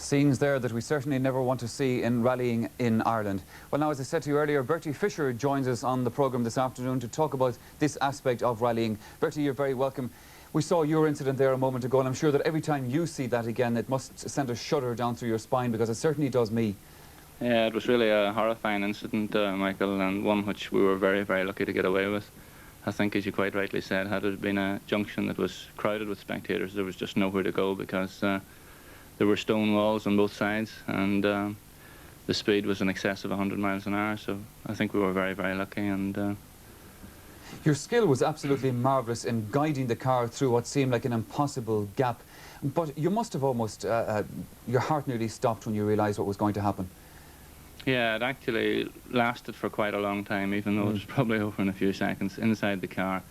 Scenes there that we certainly never want to see in rallying in Ireland. Well, now, as I said to you earlier, Bertie Fisher joins us on the programme this afternoon to talk about this aspect of rallying. Bertie, you're very welcome. We saw your incident there a moment ago, and I'm sure that every time you see that again, it must send a shudder down through your spine, because it certainly does me. Yeah, it was really a horrifying incident, Michael, and one which we were very, very lucky to get away with. I think, as you quite rightly said, had it been a junction that was crowded with spectators, there was just nowhere to go, because there were stone walls on both sides, and the speed was in excess of 100 miles an hour, so I think we were very, very lucky. And your skill was absolutely marvellous in guiding the car through what seemed like an impossible gap, but you must have almost, your heart nearly stopped when you realised what was going to happen. Yeah, it actually lasted for quite a long time, even though it was probably over in a few seconds inside the car.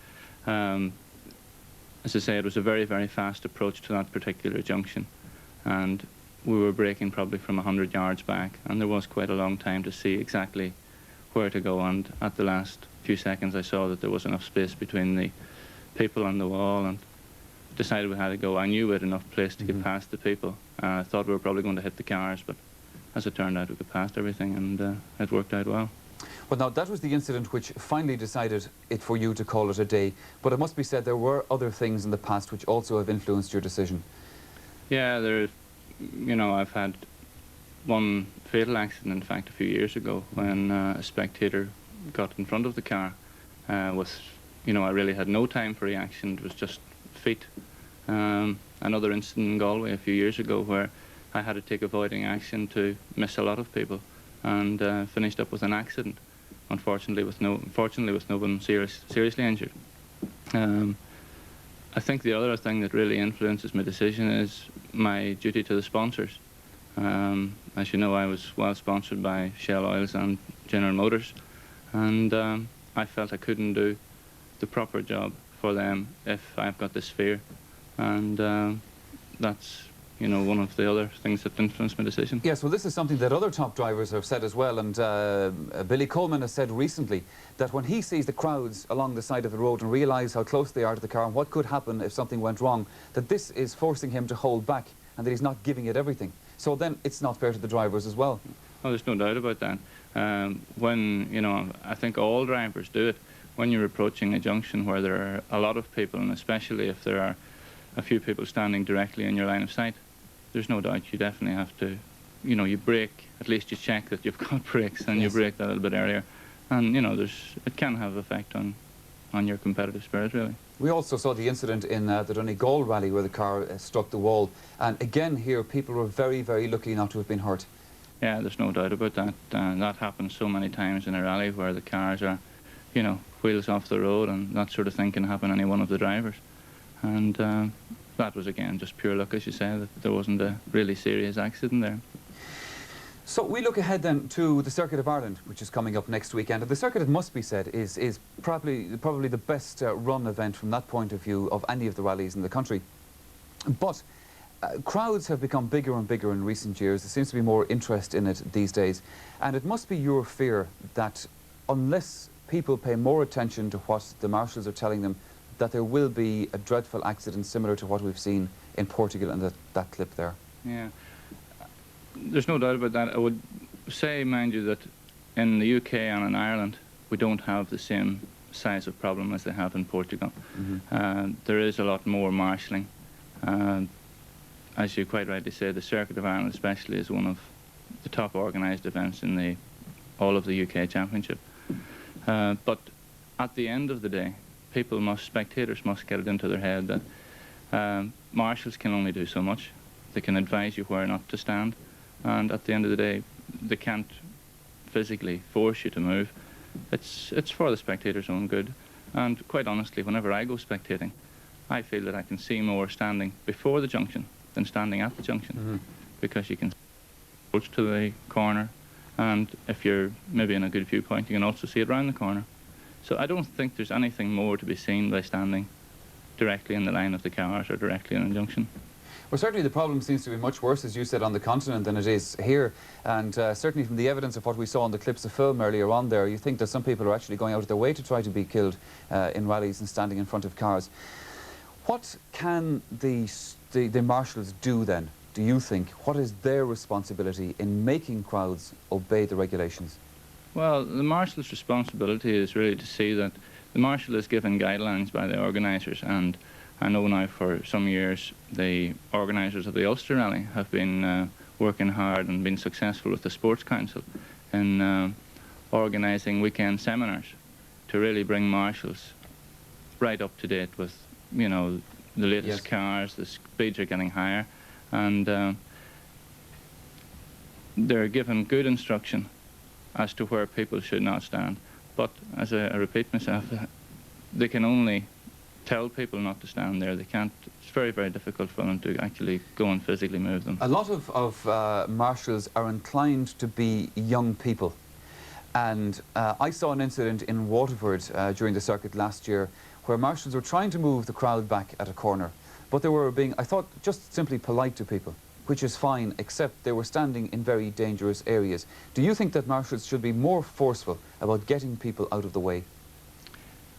As I say, it was a very, very fast approach to that particular junction, and we were braking probably from 100 yards back, and there was quite a long time to see exactly where to go, and at the last few seconds I saw that there was enough space between the people and the wall, and decided we had to go. I knew we had enough place to get past the people. I thought we were probably going to hit the cars, but as it turned out, we got past everything, and it worked out well. Well, now, that was the incident which finally decided it for you to call it a day, but it must be said there were other things in the past which also have influenced your decision. Yeah, you know, I've had one fatal accident, in fact, a few years ago, when a spectator got in front of the car with, you know, I really had no time for reaction. It was just feet. Another incident in Galway a few years ago where I had to take avoiding action to miss a lot of people, and finished up with an accident, unfortunately with no one seriously injured. I think the other thing that really influences my decision is my duty to the sponsors. As you know, I was well sponsored by Shell Oils and General Motors, and I felt I couldn't do the proper job for them if I've got this fear, and that's, you know, one of the other things that influenced my decision. Yes, well, this is something that other top drivers have said as well, and Billy Coleman has said recently that when he sees the crowds along the side of the road and realises how close they are to the car and what could happen if something went wrong, that this is forcing him to hold back and that he's not giving it everything. So then it's not fair to the drivers as well. Oh, there's no doubt about that. When, you know, I think all drivers do it, when you're approaching a junction where there are a lot of people, and especially if there are a few people standing directly in your line of sight, there's no doubt you definitely have to, you know, you brake, at least you check that you've got brakes, and you brake that a little bit earlier. And, you know, it can have effect on your competitive spirit, really. We also saw the incident in the Donegal rally where the car struck the wall. And again here, people were very, very lucky not to have been hurt. Yeah, there's no doubt about that. That happens so many times in a rally where the cars are, you know, wheels off the road, and that sort of thing can happen to any one of the drivers. And that was, again, just pure luck, as you say, that there wasn't a really serious accident there. So we look ahead then to the Circuit of Ireland, which is coming up next weekend. And the Circuit, it must be said, is probably the best run event from that point of view of any of the rallies in the country. But crowds have become bigger and bigger in recent years. There seems to be more interest in it these days. And it must be your fear that unless people pay more attention to what the marshals are telling them, that there will be a dreadful accident similar to what we've seen in Portugal and that clip there. Yeah. There's no doubt about that. I would say, mind you, that in the UK and in Ireland, we don't have the same size of problem as they have in Portugal. There is a lot more marshalling. As you quite rightly say, the Circuit of Ireland especially is one of the top organised events in all of the UK Championship. But at the end of the day, spectators must get it into their head that marshals can only do so much. They can advise you where not to stand, and at the end of the day, they can't physically force you to move. It's for the spectators' own good, and quite honestly, whenever I go spectating, I feel that I can see more standing before the junction than standing at the junction, because you can approach to the corner, and if you're maybe in a good viewpoint, you can also see it round the corner. So I don't think there's anything more to be seen by standing directly in the line of the cars or directly in the junction. Well, certainly the problem seems to be much worse, as you said, on the continent than it is here. And certainly from the evidence of what we saw in the clips of film earlier on there, you think that some people are actually going out of their way to try to be killed in rallies and standing in front of cars. What can the marshals do then do you think, what is their responsibility in making crowds obey the regulations? Well, the marshal's responsibility is really to see that the marshal is given guidelines by the organisers, and I know now for some years the organisers of the Ulster Rally have been working hard and been successful with the Sports Council in organising weekend seminars to really bring marshals right up to date with, you know, the latest cars. The speeds are getting higher, and they're given good instruction as to where people should not stand. But as I repeat myself, they can only tell people not to stand there. They can't. It's very, very difficult for them to actually go and physically move them. A lot of marshals are inclined to be young people. And I saw an incident in Waterford during the circuit last year where marshals were trying to move the crowd back at a corner. But they were being, I thought, just simply polite to people, which is fine, except they were standing in very dangerous areas. Do you think that marshals should be more forceful about getting people out of the way?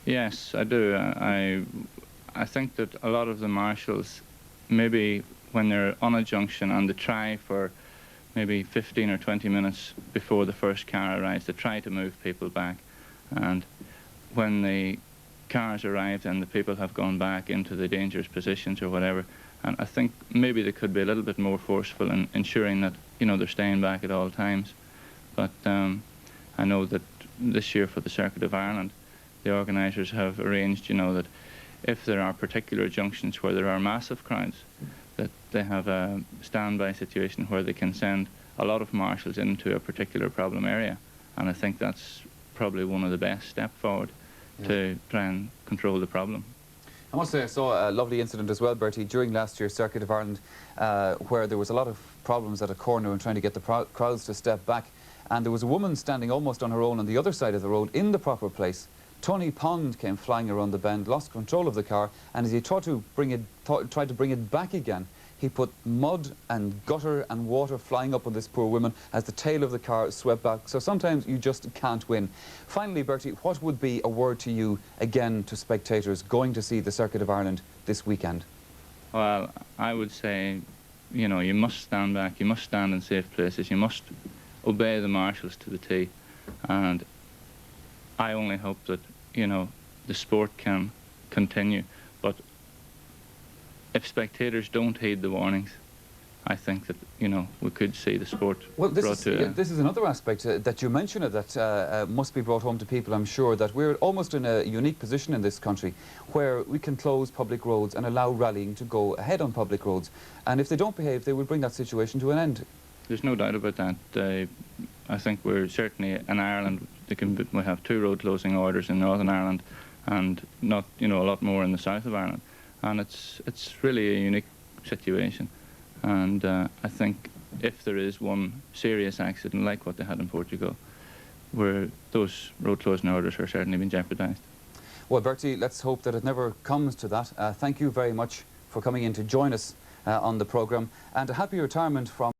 Yes, I do. I think that a lot of the marshals, maybe when they're on a junction and they try for maybe 15 or 20 minutes before the first car arrives, they try to move people back. And when the cars arrive and the people have gone back into the dangerous positions or whatever, and I think maybe they could be a little bit more forceful in ensuring that, you know, they're staying back at all times. But I know that this year for the Circuit of Ireland, the organisers have arranged, you know, that if there are particular junctions where there are massive crowds, that they have a standby situation where they can send a lot of marshals into a particular problem area. And I think that's probably one of the best steps forward to try and control the problem. I must say I saw a lovely incident as well, Bertie, during last year's Circuit of Ireland, where there was a lot of problems at a corner and trying to get the crowds to step back. And there was a woman standing almost on her own on the other side of the road in the proper place. Tony Pond came flying around the bend, lost control of the car, and as he tried to bring it back again, he put mud and gutter and water flying up on this poor woman as the tail of the car swept back. So sometimes you just can't win. Finally, Bertie, what would be a word to you, again, to spectators going to see the Circuit of Ireland this weekend? Well, I would say, you know, you must stand back, you must stand in safe places, you must obey the marshals to the T. And I only hope that, you know, the sport can continue. But if spectators don't heed the warnings, I think that, you know, we could see the sport this is another aspect that you mentioned that must be brought home to people, I'm sure, that we're almost in a unique position in this country where we can close public roads and allow rallying to go ahead on public roads. And if they don't behave, they will bring that situation to an end. There's no doubt about that. I think we're certainly in Ireland, we have 2 road closing orders in Northern Ireland and not, you know, a lot more in the south of Ireland. And it's really a unique situation. And I think if there is one serious accident like what they had in Portugal, where those road closing orders are certainly being jeopardised. Well, Bertie, let's hope that it never comes to that. Thank you very much for coming in to join us on the programme, and a happy retirement from